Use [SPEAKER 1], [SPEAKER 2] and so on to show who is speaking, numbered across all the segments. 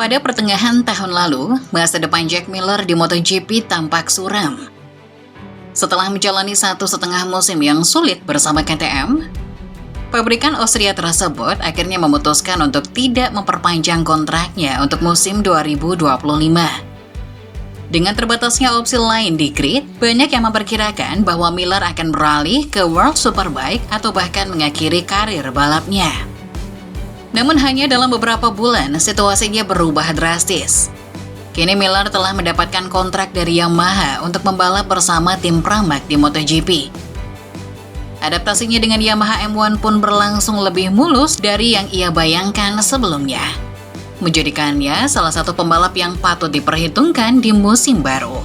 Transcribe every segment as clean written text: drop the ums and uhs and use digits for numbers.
[SPEAKER 1] Pada pertengahan tahun lalu, masa depan Jack Miller di MotoGP tampak suram. Setelah menjalani 1,5 musim yang sulit bersama KTM, pabrikan Austria tersebut akhirnya memutuskan untuk tidak memperpanjang kontraknya untuk musim 2025. Dengan terbatasnya opsi lain di grid, banyak yang memperkirakan bahwa Miller akan beralih ke World Superbike atau bahkan mengakhiri karir balapnya. Namun hanya dalam beberapa bulan, situasinya berubah drastis. Kini Miller telah mendapatkan kontrak dari Yamaha untuk membalap bersama tim Pramac di MotoGP. Adaptasinya dengan Yamaha M1 pun berlangsung lebih mulus dari yang ia bayangkan sebelumnya, menjadikannya salah satu pembalap yang patut diperhitungkan di musim baru.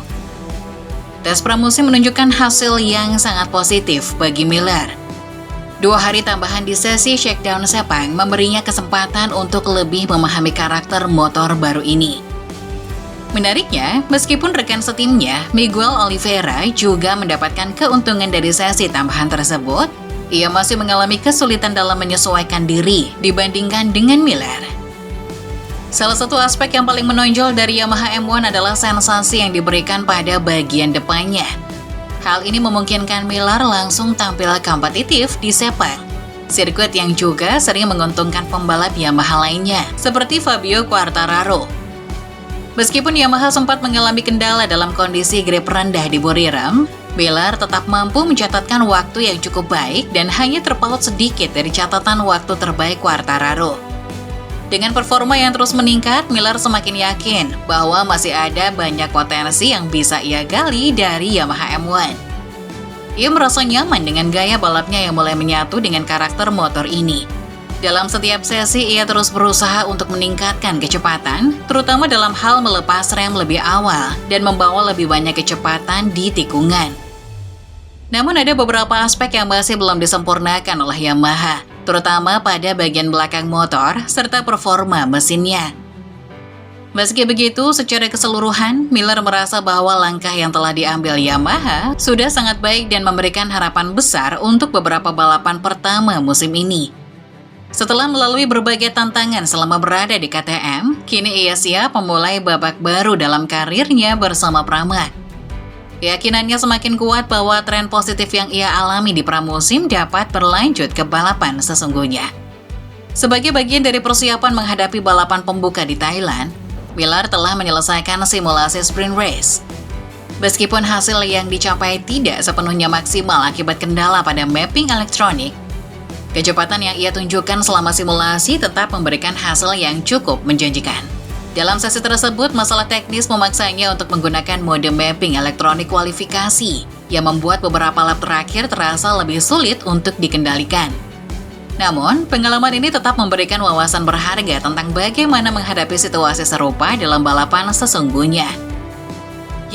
[SPEAKER 1] Tes pramusim menunjukkan hasil yang sangat positif bagi Miller. 2 hari tambahan di sesi shakedown Sepang memberinya kesempatan untuk lebih memahami karakter motor baru ini. Menariknya, meskipun rekan setimnya, Miguel Oliveira juga mendapatkan keuntungan dari sesi tambahan tersebut, ia masih mengalami kesulitan dalam menyesuaikan diri dibandingkan dengan Miller. Salah satu aspek yang paling menonjol dari Yamaha M1 adalah sensasi yang diberikan pada bagian depannya. Hal ini memungkinkan Miller langsung tampil kompetitif di Sepang, sirkuit yang juga sering menguntungkan pembalap Yamaha lainnya, seperti Fabio Quartararo. Meskipun Yamaha sempat mengalami kendala dalam kondisi grip rendah di Buriram, Miller tetap mampu mencatatkan waktu yang cukup baik dan hanya terpaut sedikit dari catatan waktu terbaik Quartararo. Dengan performa yang terus meningkat, Miller semakin yakin bahwa masih ada banyak potensi yang bisa ia gali dari Yamaha M1. Ia merasa nyaman dengan gaya balapnya yang mulai menyatu dengan karakter motor ini. Dalam setiap sesi, ia terus berusaha untuk meningkatkan kecepatan, terutama dalam hal melepas rem lebih awal dan membawa lebih banyak kecepatan di tikungan. Namun ada beberapa aspek yang masih belum disempurnakan oleh Yamaha, terutama pada bagian belakang motor serta performa mesinnya. Meski begitu, secara keseluruhan, Miller merasa bahwa langkah yang telah diambil Yamaha sudah sangat baik dan memberikan harapan besar untuk beberapa balapan pertama musim ini. Setelah melalui berbagai tantangan selama berada di KTM, kini ia siap memulai babak baru dalam karirnya bersama Pramac. Keyakinannya semakin kuat bahwa tren positif yang ia alami di pramusim dapat berlanjut ke balapan sesungguhnya. Sebagai bagian dari persiapan menghadapi balapan pembuka di Thailand, Miller telah menyelesaikan simulasi sprint race. Meskipun hasil yang dicapai tidak sepenuhnya maksimal akibat kendala pada mapping elektronik, kecepatan yang ia tunjukkan selama simulasi tetap memberikan hasil yang cukup menjanjikan. Dalam sesi tersebut, masalah teknis memaksanya untuk menggunakan mode mapping elektronik kualifikasi yang membuat beberapa lap terakhir terasa lebih sulit untuk dikendalikan. Namun, pengalaman ini tetap memberikan wawasan berharga tentang bagaimana menghadapi situasi serupa dalam balapan sesungguhnya.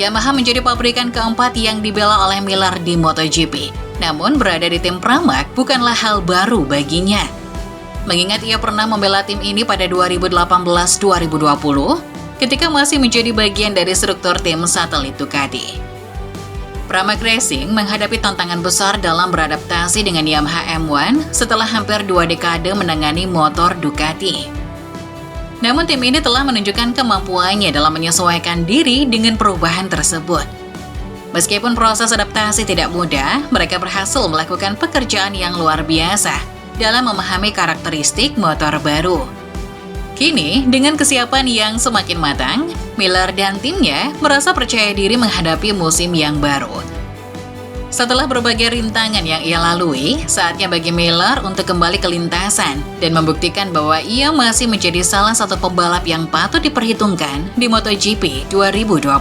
[SPEAKER 1] Yamaha menjadi pabrikan keempat yang dibela oleh Miller di MotoGP. Namun, berada di tim Pramac bukanlah hal baru baginya. Mengingat ia pernah membela tim ini pada 2018-2020 ketika masih menjadi bagian dari struktur tim satelit Ducati. Pramac Racing menghadapi tantangan besar dalam beradaptasi dengan Yamaha M1 setelah hampir 2 dekade menangani motor Ducati. Namun tim ini telah menunjukkan kemampuannya dalam menyesuaikan diri dengan perubahan tersebut. Meskipun proses adaptasi tidak mudah, mereka berhasil melakukan pekerjaan yang luar biasa dalam memahami karakteristik motor baru. Kini, dengan kesiapan yang semakin matang, Miller dan timnya merasa percaya diri menghadapi musim yang baru. Setelah berbagai rintangan yang ia lalui, saatnya bagi Miller untuk kembali ke lintasan dan membuktikan bahwa ia masih menjadi salah satu pembalap yang patut diperhitungkan di MotoGP 2025.